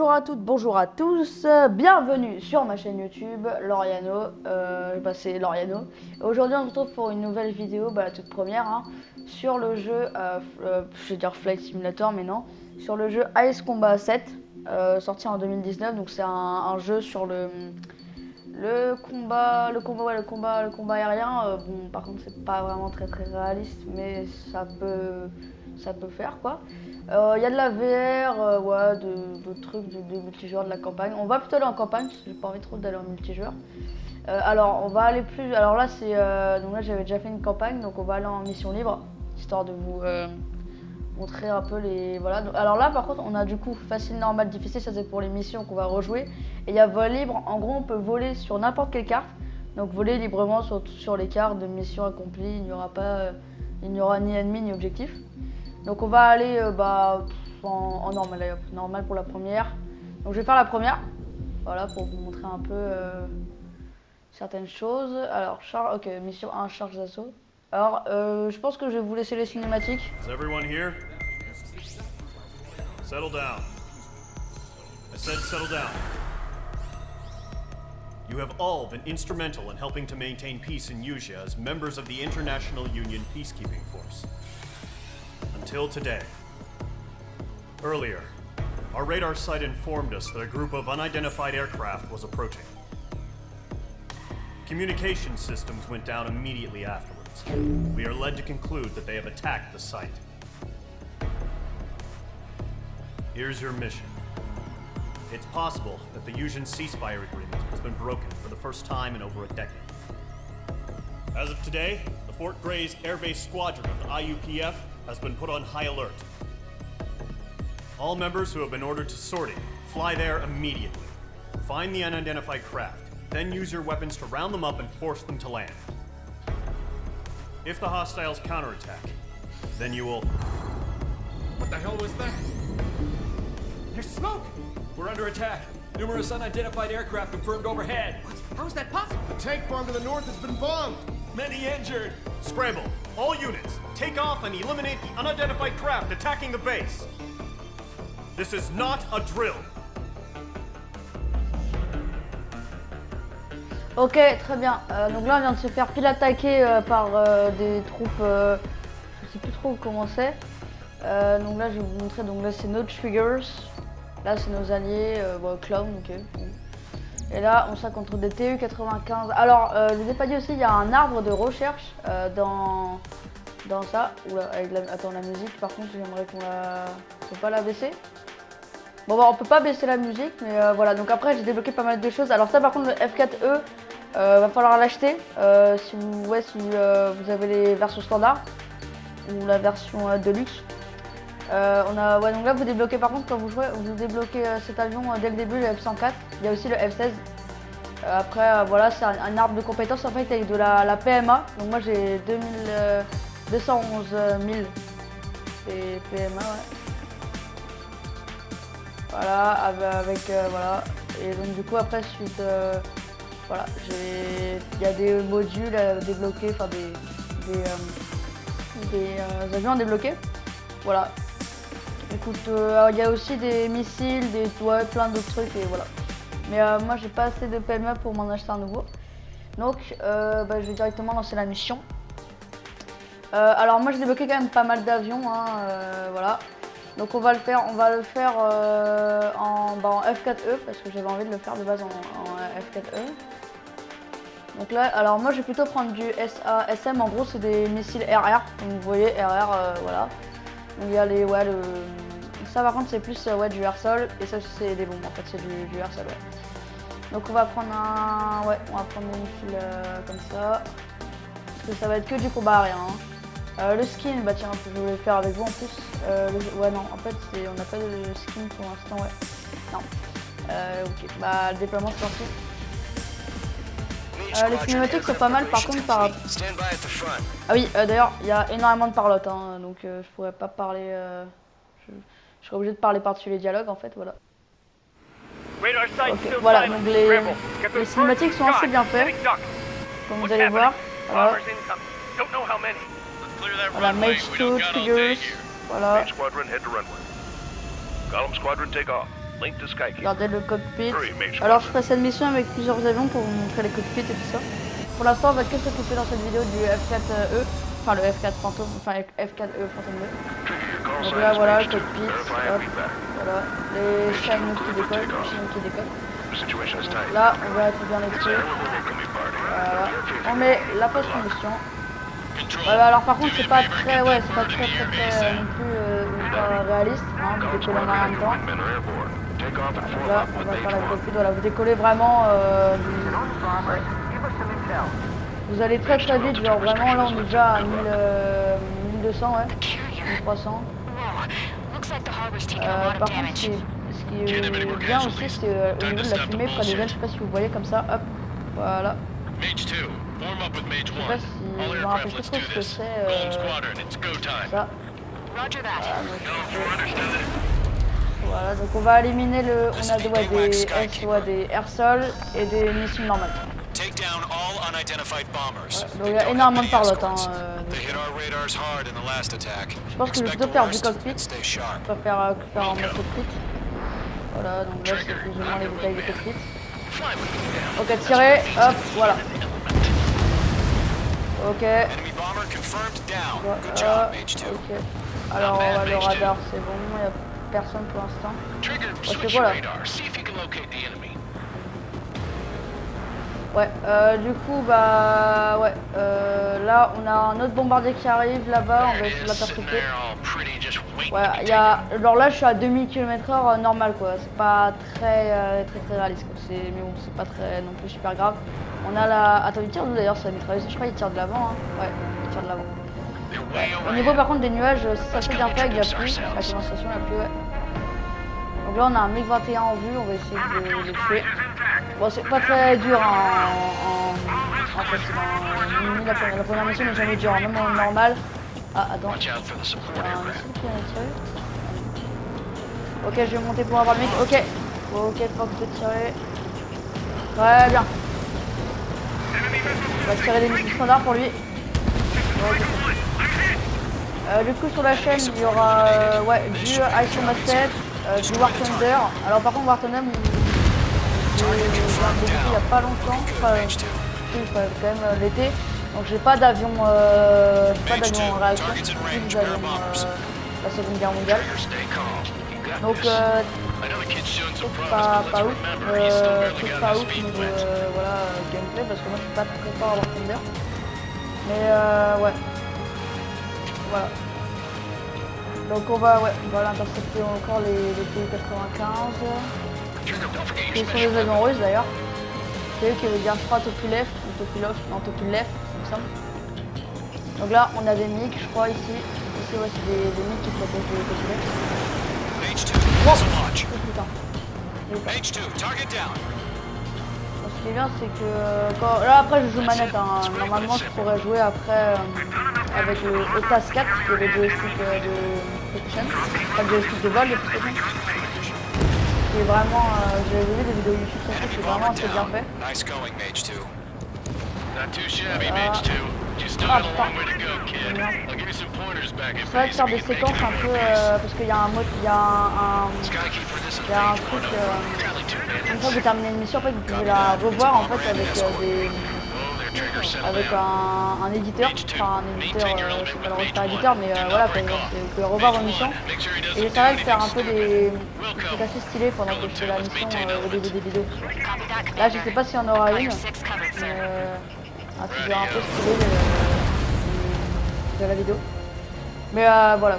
Bonjour à toutes, bonjour à tous, bienvenue sur ma chaîne YouTube Loriano, c'est Loriano. Aujourd'hui on se retrouve pour une nouvelle vidéo, la toute première, sur le jeu, je vais dire Flight Simulator mais non, sur le jeu Ace Combat 7, sorti en 2019, donc c'est un jeu sur le combat aérien. Bon, par contre c'est pas vraiment très réaliste, mais ça peut faire quoi. Il y a de la VR, ouais, d'autres trucs, de multijoueur, de la campagne. On va plutôt aller en campagne parce que j'ai pas envie trop d'aller en multijoueur. Alors on va aller plus. Alors là c'est donc là j'avais déjà fait une campagne, donc on va aller en mission libre histoire de vous montrer un peu les voilà. Donc, alors là par contre on a du coup facile, normal, difficile, ça c'est pour les missions qu'on va rejouer. Et il y a vol libre. En gros on peut voler sur n'importe quelle carte. Donc voler librement sur les cartes de mission accomplie. Il n'y aura ni ennemi ni objectif. Donc on va aller en normal, allez, hop, normal pour la première. Donc je vais faire la première, voilà, pour vous montrer un peu certaines choses. Alors ok, mission 1, charge d'assaut. Alors je pense que je vais vous laisser les cinématiques. Is everyone here? Settle down. I said settle down. You have all been instrumental in helping to maintain peace in Usea as members of the International Union Peacekeeping Force. Until today. Earlier, our radar site informed us that a group of unidentified aircraft was approaching. Communication systems went down immediately afterwards. We are led to conclude that they have attacked the site. Here's your mission. It's possible that the Usian ceasefire agreement has been broken for the first time in over a decade. As of today, the Fort Grays Air Base Squadron of the IUPF has been put on high alert. All members who have been ordered to sortie, fly there immediately. Find the unidentified craft, then use your weapons to round them up and force them to land. If the hostiles counterattack, then you will... What the hell was that? There's smoke! We're under attack. Numerous unidentified aircraft confirmed overhead. What? How is that possible? The tank farm to the north has been bombed! Many injured. Scramble! All units, take off and eliminate the unidentified craft attacking the base. This is not a drill. Ok, très bien. Donc là on vient de se faire pile attaquer par des troupes, je sais plus trop comment c'est. Donc là je vais vous montrer, donc là c'est nos triggers. Là c'est nos alliés, clown, ok. Bon. Et là on sera contre des TU-95. Alors je vous ai pas dit aussi, il y a un arbre de recherche dans ça. Oula, avec attends, la musique par contre j'aimerais qu'on la... On peut pas la baisser. Bon on peut pas baisser la musique, mais voilà. Donc après j'ai débloqué pas mal de choses. Alors ça par contre le F4E, va falloir l'acheter si vous avez les versions standards ou la version Deluxe. Donc là vous débloquez par contre quand vous jouez, vous débloquez cet avion dès le début, le F104. Il y a aussi le F16. Après voilà, c'est un arbre de compétences en fait avec de la PMA. Donc moi j'ai 211 000 et PMA, ouais. Voilà, avec voilà. Et donc du coup après suite voilà, il y a des modules à débloquer, enfin des avions à débloquer. Voilà. Écoute, il y a aussi des missiles, plein d'autres trucs et voilà. Mais moi j'ai pas assez de PME pour m'en acheter un nouveau. Donc je vais directement lancer la mission. Alors moi j'ai débloqué quand même pas mal d'avions, voilà. Donc on va le faire en F4E parce que j'avais envie de le faire de base en F4E. Donc là, alors moi je vais plutôt prendre du SM, en gros c'est des missiles RR, comme vous voyez, RR, voilà. Donc il y a les, ça par contre c'est plus du air-sol, et ça c'est des bombes, en fait c'est du air-sol, ouais. Donc on va prendre on va prendre des missiles comme ça, parce que ça va être que du combat aérien. Le skin, tiens, je vais le faire avec vous en plus. Non, en fait on n'a pas de skin pour l'instant, ouais. Non. Ok, le déploiement c'est parti. Les cinématiques sont pas mal par contre par... Ah oui, d'ailleurs il y a énormément de parlotte, donc je pourrais pas parler... je serais obligé de parler par-dessus les dialogues en fait, voilà. Okay, voilà, donc les cinématiques sont assez bien faites, comme vous allez voir. Voilà, voilà Mage 2, Triggers, voilà. Column Squadron take off. Link to Skykeep. Regardez le cockpit. Hurry, Mage Alors je ferai cette mission avec plusieurs avions pour vous montrer les cockpits et tout ça. Pour l'instant on va que s'occuper dans cette vidéo du F4E, enfin le F4 Phantom, enfin F4E Phantom 2. Trigger your call Donc sign là is voilà le Mage 2. cockpit, Verify hop, and feedback. voilà, les chaînes qui décollent, les chaînes qui décollent. Situation is tight. Là on va être bien les trucs. Welcome you party. Voilà. On met la post-combustion. Alors par contre c'est pas très, ouais, c'est pas très non plus ultra réaliste, hein, vous décollez en même temps. Men are airborne. Take off and form Là up on with va faire la Mage 1. cockpit, voilà, vous décollez vraiment ouais. Vous allez très vite, genre vraiment là on est déjà à 1200, ouais, 1300. Par contre ce qui est bien aussi c'est au niveau de la fumée près des ailes, je sais pas si vous voyez comme ça, hop, voilà. Mage 2, form up with Mage Je sais 1. pas si All je me rappelle aircraft, plus let's trop do ce que this. c'est Golem Squadron, it's go time. ça. Roger that. Voilà, donc on va éliminer le, on a des airsols et des missiles normales. Take down all unidentified bombers. Donc il y a énormément de parlottes. Hein, They hit our radars hard in the last attack. je pense que je vais plutôt faire du cockpit. Je vais faire en mode cockpit. Voilà, donc là c'est plus ou moins les détails du cockpit. Ok, tirez, hop, voilà. Ok. Enemy bomber confirmed down. Good job, Voilà, Mage 2. ok. Alors le radar c'est bon, il n'y a personne pour l'instant. Trigger, Parce que switch your voilà. radar. See if you can locate the enemy. Ouais, du coup, bah, ouais, là, on a un autre bombardier qui arrive là-bas, on va essayer de l'intercepter. Ouais, il y a, alors là, je suis à 2000 km/h normal, quoi, c'est pas très réaliste, quoi. Mais bon, c'est pas très, non plus super grave. On a la, attends, il tire d'où d'ailleurs, ça mitrailleuse, je crois qu'il tire de l'avant, hein. Ouais, il tire de l'avant. Ouais. Au niveau, par contre, des nuages, ça fait bien fait avec la pluie, la condensation, la pluie, ouais. Donc là, on a un MiG-21 en vue, on va essayer de le tuer. Bon, c'est pas très dur en fait, la première mission n'est jamais dure, même en normal. Ah, attends. Watch out for the support Il y a un aircraft. missile qui vient de tirer. Ok, je vais monter pour avoir le mec. Ok. Ok, je crois que je vais tirer. Très bien. On va tirer des missiles standards pour lui. Ok. Du coup, sur la chaîne, il y aura ouais, du Ice Combat 7, du War Thunder. Alors, par contre, War Thunder, j'ai il n'y a pas longtemps, enfin, quand même l'été, donc j'ai pas d'avion en réaction, plus d'avion la Seconde Guerre mondiale. Donc pas ouf niveau voilà, gameplay parce que moi je suis pas très fort à War Thunder. Mais ouais, voilà. Donc on va l'intercepter encore les Tu-95. Qui sont les avions russes d'ailleurs. C'est eux qui veulent dire je crois Topulef, comme ça. Donc là on a des MiG je crois ici. Ici ouais c'est des MiG qui protègent les Topulef. Oh putain. Mage 2, target down. Donc, ce qui est bien c'est que quand... là après je joue manette hein. Normalement je pourrais jouer après avec le ETAS 4 qui est le joystick de PlayStation. Pas le joystick de vol de PlayStation. Qui est vraiment, j'ai vu des vidéos YouTube sur ça, c'est vraiment assez bien fait. Nice going, Mage 2. Not too shabby, Mage 2. You still Ah have a putain. long way to go, kid. Merde. I'll give you some pointers back in C'est vrai de faire des séquences un peu, parce qu'il y a un mode, il y a Skykeeper, this is il y a un Mage truc, 1. Rally two une fois bandits. que vous terminez une mission, en fait, vous pouvez la revoir en fait avec Oh, there, trigger, settle avec down. un éditeur, enfin un éditeur, c'est pas le pas éditeur, mais voilà, vous pouvez revoir vos missions. Make sure he doesn't Et do c'est vrai que anything faire un peu des stupid. trucs assez stylés pendant que je fais la mission au début des vidéos. Copy that, Là, je sais pas s'il y en aura une, Six covered, mais sir. un truc un peu stylé de la vidéo. Mais voilà.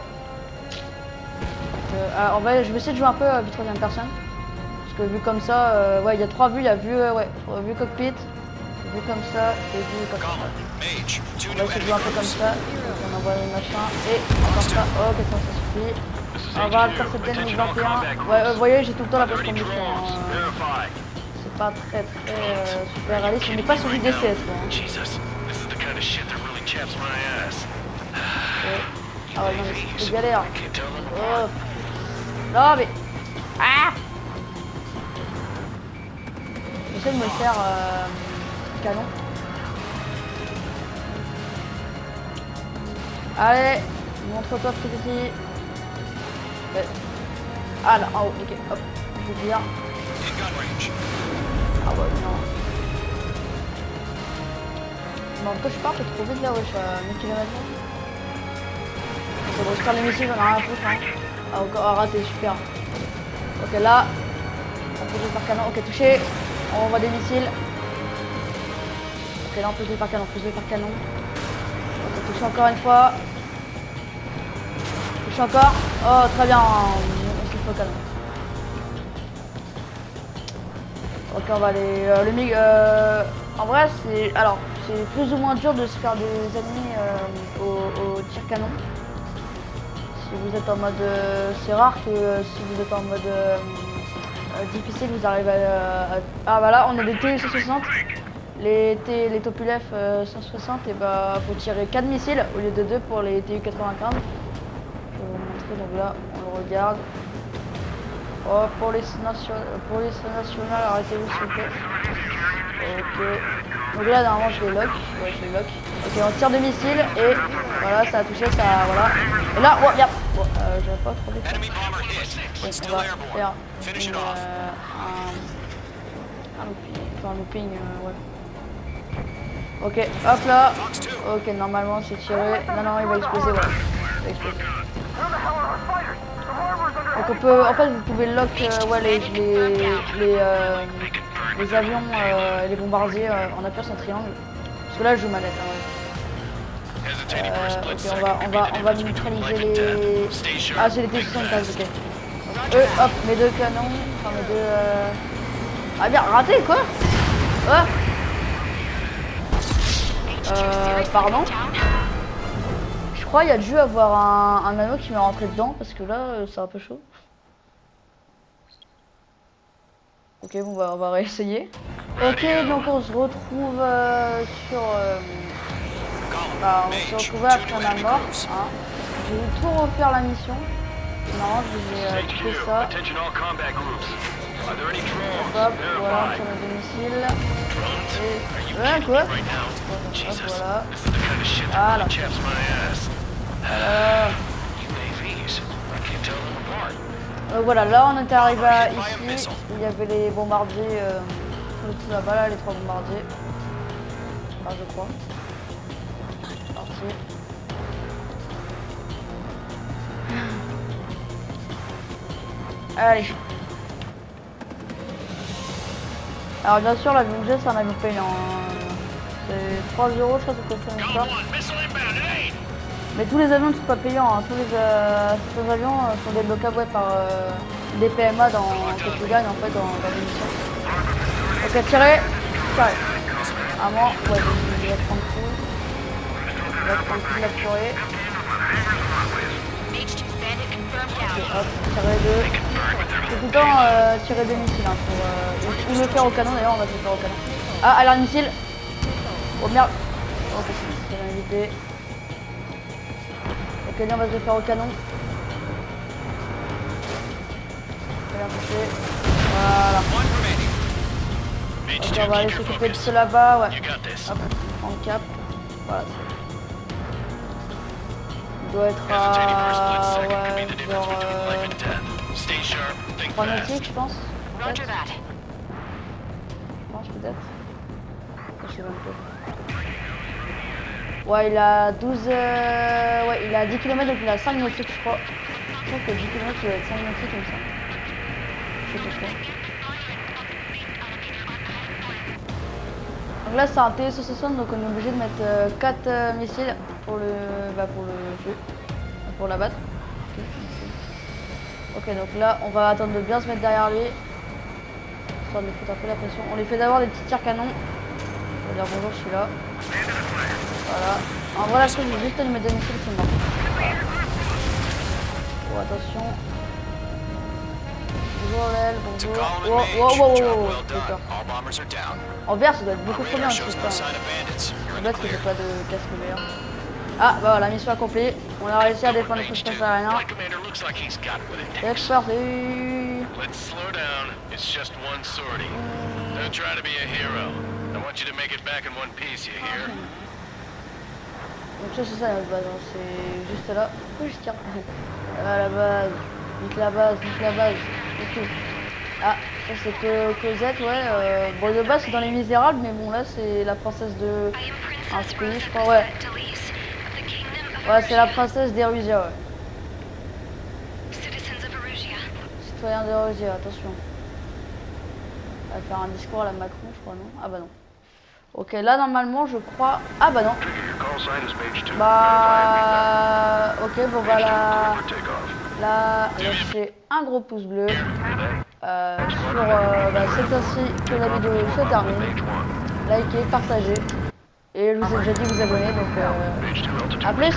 En vrai, je vais essayer de jouer un peu vue troisième personne. Parce que vu comme ça, ouais, il y a trois vues, il y a vue, ouais, vue cockpit, vue comme ça et vue comme ça. Mage, two On va new essayer de enemy jouer un peu comme groups. ça, donc on envoie le machin et comme ça, ok ça suffit. On va intercepter le MiG-21. Ouais, vous voyez, j'ai tout le temps la post-combustion. C'est pas très super réaliste, on n'est pas sur du DCS quoi. Hein. Jesus, this is the kind of shit that really chaps my ass. Ah ouais, non mais c'est galère. Can't tell them Oh. Non mais... Ah, j'essaie de me faire canon. Allez, montre-toi petit ici. Ah là, en haut, ok, hop. je veux dire. In gun range. Ah ouais, non. Bon, en tout cas, je pars un peu trop vite là, ouais, je suis à 1000 km. Ok, bon, je perds les missiles, j'en ai rien à foutre. Hein. Ah, encore raté, super. Ok, là, on peut jouer par canon. Ok, touché. On envoie des missiles. Ok, là, on peut jouer par canon, on peut jouer par canon. Ok, touché encore une fois. Touché encore. Oh, très bien. On se fait au canon. Ok, on va aller. Le MiG. En vrai, c'est. Alors, c'est plus ou moins dur de se faire des ennemis au tir canon. Si vous êtes en mode. C'est rare que si vous êtes en mode difficile, vous arrivez à. Ah, voilà, on a des TU-160. Les Tupolev 160, et bah, faut tirer 4 missiles au lieu de 2 pour les TU-95. Je vais vous montrer, donc là, on le regarde. Oh, pour les nationales, arrêtez-vous s'il vous plaît. Ok. Donc là, normalement, je les lock. Ouais, je les lock. Ok, on tire des missiles et voilà, ça a touché, ça. Voilà. Et là, oh, merde. Bon, je vais pas trop vite. Enemy bomber hit, but On still va airborne. faire Finish it une, off. un looping, ouais. Ok, hop là. Fox 2. Ok, normalement, c'est tiré. Non, non, il va exploser, ouais. Il va exploser. Donc on peut, en fait, vous pouvez lock ouais, les avions et les bombardiers en appuyant sur un triangle. Parce que là, je joue manette. Hein, ouais. Ok, on va neutraliser les. Ah, c'est les T-75, ok. Donc, eux, hop, mes deux canons, enfin mes deux. Ah bien, raté quoi? Ouais. Pardon? Je crois qu'il y a dû avoir un anneau qui m'est rentré dedans parce que là c'est un peu chaud. Ok, bon bah on va réessayer. Ok, donc on se retrouve sur. Bah, on se retrouve après ma mort. Hein. Je vais tout refaire la mission. Non, je vais couper ça. Attention all combat groups. Are there any drones Hop, voilà, nearby? sur le domicile. Et. Ouais, quoi? Hop, voilà. This is the kind of shit Ah, that là. really chaps my ass. Voilà. UAVs. I can't tell them apart. Voilà, là on était arrivé à ici, il y avait les bombardiers, tout là-bas, là, les 3 bombardiers. Ah, je crois. Parti. Allez. Alors bien sûr, l'avion que j'ai, c'est un avion payant. Hein. C'est 3 €, je crois, ça coûte ça. Mais tous les avions ne sont pas payants, hein. Tous les avions sont débloquables ouais, par des PMA que tu gagnes en fait dans l'émission. Ok, tiré. À moi, ouais, je vais prendre tout. Je vais prendre toute la forêt. Ok, hop, tirer deux. C'est tout le temps tirer des missiles hein, pour, ou le faire au canon, d'ailleurs on va se le faire au canon. Ah, alarme missile. Oh merde. Ok, c'est bien évité. Ok, là on va se le faire au canon. Bien touché. Voilà. Ok, on va aller s'occuper de ceux là-bas, ouais. Hop, en cap. Voilà. Il doit être à... ouais, genre... 3 nautiques, je pense. Roger that. Je pense peut-être. Je sais même pas. Ouais, il a 12... ouais, il a 10 km, donc il a 5 nautiques, je crois. Je trouve que 10 km, il va être 5 nautiques comme ça. Je sais pas trop. Donc là, c'est un TS-60, donc on est obligé de mettre 4 missiles pour le tuer, pour l'abattre. Ok, donc là, on va attendre de bien se mettre derrière lui, histoire de lui foutre un peu la pression. On lui fait d'abord des petits tirs canons. On va dire bonjour, je suis là. Voilà. En vrai, là, je vais juste lui mettre des missiles, c'est mort. Voilà. Oh, attention. Bonjour l'aile, bonjour. D'accord. En vert, ça doit être beaucoup trop bien, je sais pas. C'est bête que j'ai pas de casque vert. Ah, bah voilà, mission accomplie. On a réussi à défendre les trucs aériens. C'est parti. Let's slow down. It's just one sortie. Don't try to be a hero. I want you to make it back in one piece, you hear? Donc ça c'est ça la base, hein. C'est juste là. Pourquoi je tire à la base? Nique la base, nique la base, nique tout. Ah, ça c'est que Cosette, ouais. Bon, de base c'est dans Les Misérables, mais bon, là c'est la princesse de. Un pays, je crois, ouais. Ouais, c'est la princesse d'Erusia, ouais. Citoyen d'Erusia, attention. Elle va faire un discours à la Macron, je crois, non? Ah bah non. Ok, là normalement je crois. Ah bah non. Bah. Ok, bon bah là, lâchez un gros pouce bleu. C'est ainsi que la vidéo se termine. Likez, partagez. Et je vous ai déjà dit de vous abonner, donc à plus.